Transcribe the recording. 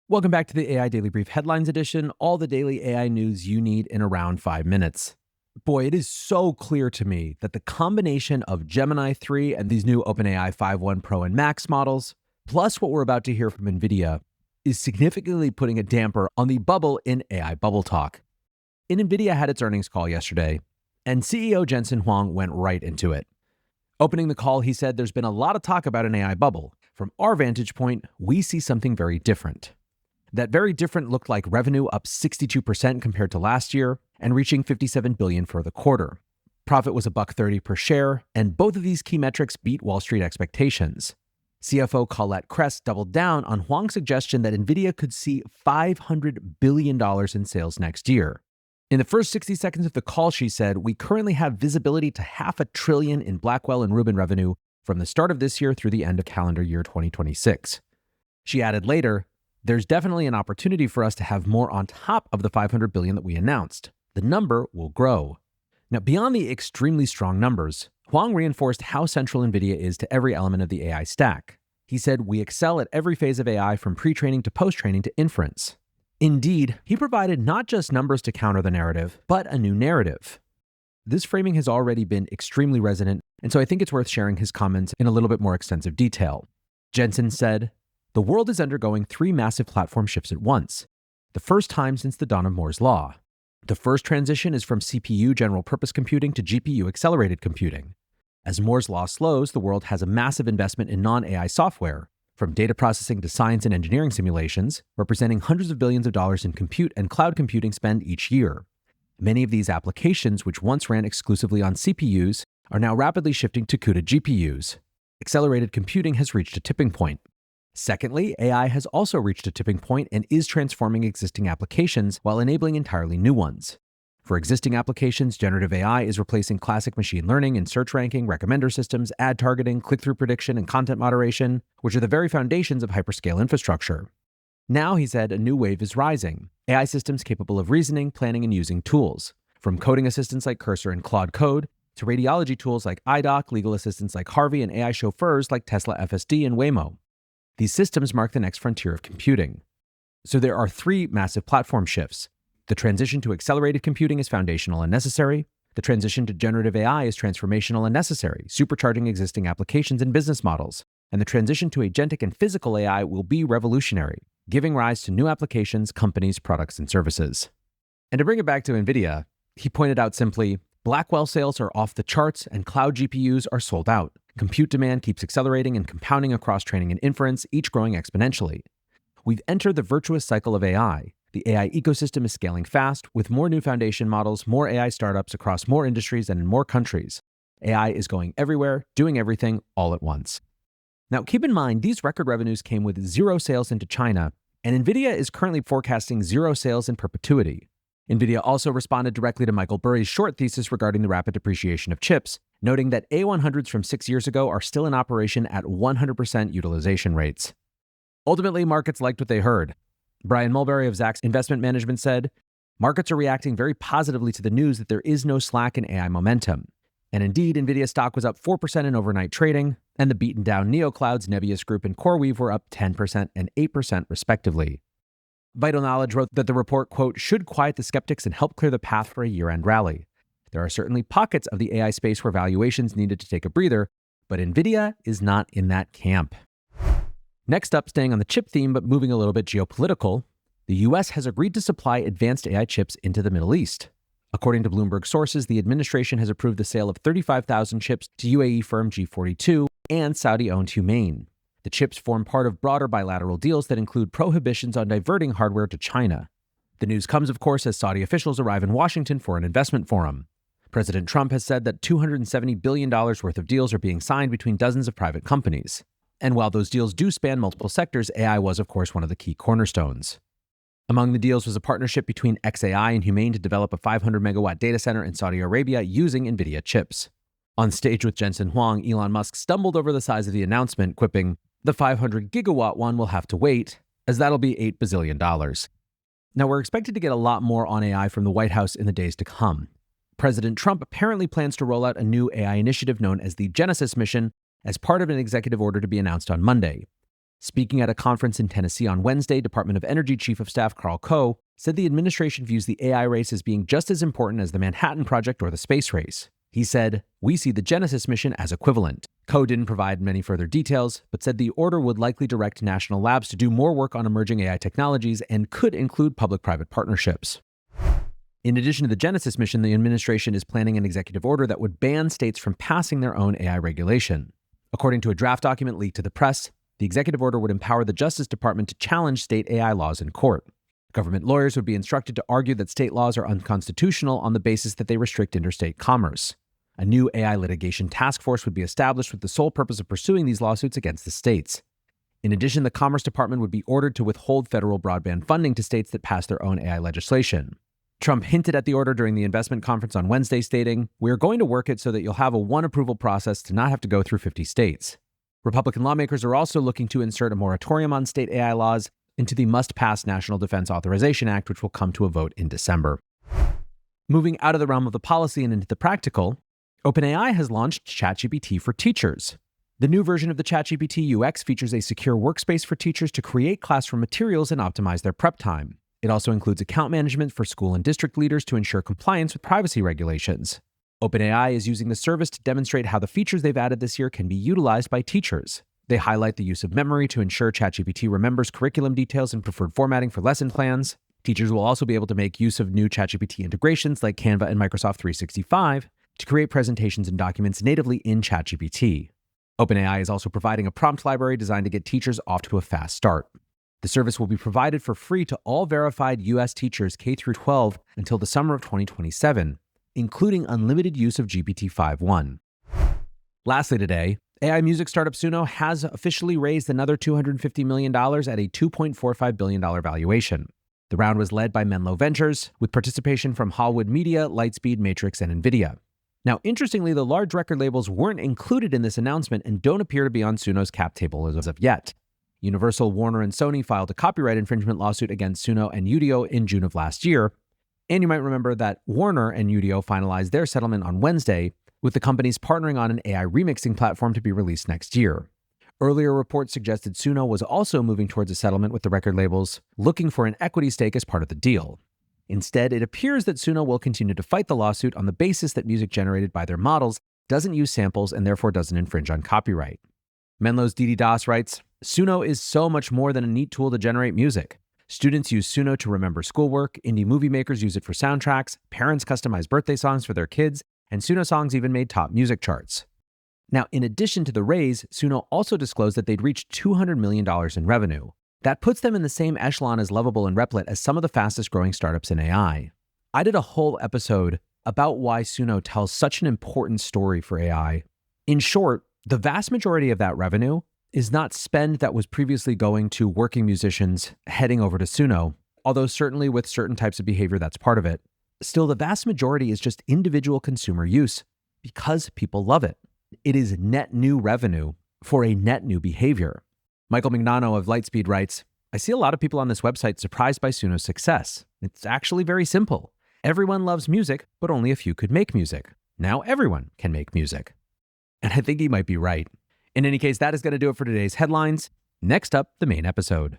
Welcome back to the AI Daily Brief Headlines Edition, all the daily AI news you need in around 5 minutes. Boy, it is so clear to me that the combination of Gemini 3 and these new OpenAI 5.1 Pro and Max models, plus what we're about to hear from Nvidia, is significantly putting a damper on the bubble in AI bubble talk. Nvidia had its earnings call yesterday, and CEO Jensen Huang went right into it. Opening the call, he said there's been a lot of talk about an AI bubble. From our vantage point, we see something very different. That very different looked like revenue up 62% compared to last year and reaching $57 billion for the quarter. Profit was $1.30 per share, and both of these key metrics beat Wall Street expectations. CFO Colette Kress doubled down on Huang's suggestion that Nvidia could see $500 billion in sales next year. In the first 60 seconds of the call, she said, "We currently have visibility to $500 billion in Blackwell and Rubin revenue from the start of this year through the end of calendar year 2026. She added later, "There's definitely an opportunity for us to have more on top of the $500 billion that we announced. The number will grow." Now, beyond the extremely strong numbers, Huang reinforced how central Nvidia is to every element of the AI stack. He said, "We excel at every phase of AI from pre-training to post-training to inference." Indeed, he provided not just numbers to counter the narrative, but a new narrative. This framing has already been extremely resonant, and so I think it's worth sharing his comments in a little bit more extensive detail. Jensen said, "The world is undergoing 3 massive platform shifts at once, the first time since the dawn of Moore's Law. The first transition is from CPU general-purpose computing to GPU accelerated computing. As Moore's Law slows, the world has a massive investment in non-AI software, from data processing to science and engineering simulations, representing hundreds of billions of dollars in compute and cloud computing spend each year. Many of these applications, which once ran exclusively on CPUs, are now rapidly shifting to CUDA GPUs. Accelerated computing has reached a tipping point. Secondly, AI has also reached a tipping point and is transforming existing applications while enabling entirely new ones. For existing applications, generative AI is replacing classic machine learning in search ranking, recommender systems, ad targeting, click-through prediction, and content moderation, which are the very foundations of hyperscale infrastructure. Now, he said, a new wave is rising. AI systems capable of reasoning, planning, and using tools, from coding assistants like Cursor and Claude Code, to radiology tools like iDoc, legal assistants like Harvey, and AI chauffeurs like Tesla FSD and Waymo. These systems mark the next frontier of computing. So there are 3 massive platform shifts. The transition to accelerated computing is foundational and necessary. The transition to generative AI is transformational and necessary, supercharging existing applications and business models. And the transition to agentic and physical AI will be revolutionary, giving rise to new applications, companies, products, and services." And to bring it back to Nvidia, he pointed out simply, "Blackwell sales are off the charts and cloud GPUs are sold out. Compute demand keeps accelerating and compounding across training and inference, each growing exponentially. We've entered the virtuous cycle of AI. The AI ecosystem is scaling fast, with more new foundation models, more AI startups across more industries and in more countries. AI is going everywhere, doing everything, all at once." Now, keep in mind, these record revenues came with 0 sales into China, and Nvidia is currently forecasting 0 sales in perpetuity. Nvidia also responded directly to Michael Burry's short thesis regarding the rapid depreciation of chips, noting that A100s from 6 years ago are still in operation at 100% utilization rates. Ultimately, markets liked what they heard. Brian Mulberry of Zacks Investment Management said, "Markets are reacting very positively to the news that there is no slack in AI momentum." And indeed, Nvidia stock was up 4% in overnight trading, and the beaten down NeoClouds, Nebius Group, and CoreWeave were up 10% and 8% respectively. Vital Knowledge wrote that the report, quote, "should quiet the skeptics and help clear the path for a year-end rally. There are certainly pockets of the AI space where valuations needed to take a breather, but Nvidia is not in that camp." Next up, staying on the chip theme but moving a little bit geopolitical, the US has agreed to supply advanced AI chips into the Middle East. According to Bloomberg sources, the administration has approved the sale of 35,000 chips to UAE firm G42 and Saudi-owned Humane. The chips form part of broader bilateral deals that include prohibitions on diverting hardware to China. The news comes, of course, as Saudi officials arrive in Washington for an investment forum. President Trump has said that $270 billion worth of deals are being signed between dozens of private companies. And while those deals do span multiple sectors, AI was, of course, one of the key cornerstones. Among the deals was a partnership between xAI and Humane to develop a 500-megawatt data center in Saudi Arabia using Nvidia chips. On stage with Jensen Huang, Elon Musk stumbled over the size of the announcement, quipping, "The 500-gigawatt one will have to wait, as that'll be $8 bazillion." Now, we're expected to get a lot more on AI from the White House in the days to come. President Trump apparently plans to roll out a new AI initiative known as the Genesis Mission as part of an executive order to be announced on Monday. Speaking at a conference in Tennessee on Wednesday, Department of Energy Chief of Staff Carl Coe said the administration views the AI race as being just as important as the Manhattan Project or the space race. He said, "We see the Genesis mission as equivalent." Coe didn't provide many further details, but said the order would likely direct national labs to do more work on emerging AI technologies and could include public-private partnerships. In addition to the Genesis mission, the administration is planning an executive order that would ban states from passing their own AI regulation. According to a draft document leaked to the press, the executive order would empower the Justice Department to challenge state AI laws in court. Government lawyers would be instructed to argue that state laws are unconstitutional on the basis that they restrict interstate commerce. A new AI litigation task force would be established with the sole purpose of pursuing these lawsuits against the states. In addition, the Commerce Department would be ordered to withhold federal broadband funding to states that pass their own AI legislation. Trump hinted at the order during the investment conference on Wednesday, stating, "We're going to work it so that you'll have a one approval process to not have to go through 50 states." Republican lawmakers are also looking to insert a moratorium on state AI laws into the must-pass National Defense Authorization Act, which will come to a vote in December. Moving out of the realm of the policy and into the practical, OpenAI has launched ChatGPT for teachers. The new version of the ChatGPT UX features a secure workspace for teachers to create classroom materials and optimize their prep time. It also includes account management for school and district leaders to ensure compliance with privacy regulations. OpenAI is using the service to demonstrate how the features they've added this year can be utilized by teachers. They highlight the use of memory to ensure ChatGPT remembers curriculum details and preferred formatting for lesson plans. Teachers will also be able to make use of new ChatGPT integrations like Canva and Microsoft 365 to create presentations and documents natively in ChatGPT. OpenAI is also providing a prompt library designed to get teachers off to a fast start. The service will be provided for free to all verified U.S. teachers K-12 until the summer of 2027, including unlimited use of GPT-5.1. Lastly today, AI music startup Suno has officially raised another $250 million at a $2.45 billion valuation. The round was led by Menlo Ventures, with participation from Hollywood Media, Lightspeed, Matrix, and Nvidia. Now, interestingly, the large record labels weren't included in this announcement and don't appear to be on Suno's cap table as of yet. Universal, Warner, and Sony filed a copyright infringement lawsuit against Suno and Udio in June of last year. And you might remember that Warner and Udio finalized their settlement on Wednesday, with the companies partnering on an AI remixing platform to be released next year. Earlier reports suggested Suno was also moving towards a settlement with the record labels, looking for an equity stake as part of the deal. Instead, it appears that Suno will continue to fight the lawsuit on the basis that music generated by their models doesn't use samples and therefore doesn't infringe on copyright. Menlo's Didi Das writes, "Suno is so much more than a neat tool to generate music. Students use Suno to remember schoolwork, indie movie makers use it for soundtracks, parents customize birthday songs for their kids, and Suno songs even made top music charts." Now, in addition to the raise, Suno also disclosed that they'd reached $200 million in revenue. That puts them in the same echelon as Lovable and Replit as some of the fastest growing startups in AI. I did a whole episode about why Suno tells such an important story for AI. In short, the vast majority of that revenue is not spend that was previously going to working musicians heading over to Suno, although certainly with certain types of behavior that's part of it. Still, the vast majority is just individual consumer use because people love it. It is net new revenue for a net new behavior. Michael Mignano of Lightspeed writes, "I see a lot of people on this website surprised by Suno's success. It's actually very simple. Everyone loves music, but only a few could make music. Now everyone can make music." And I think he might be right. In any case, that is going to do it for today's headlines. Next up, the main episode.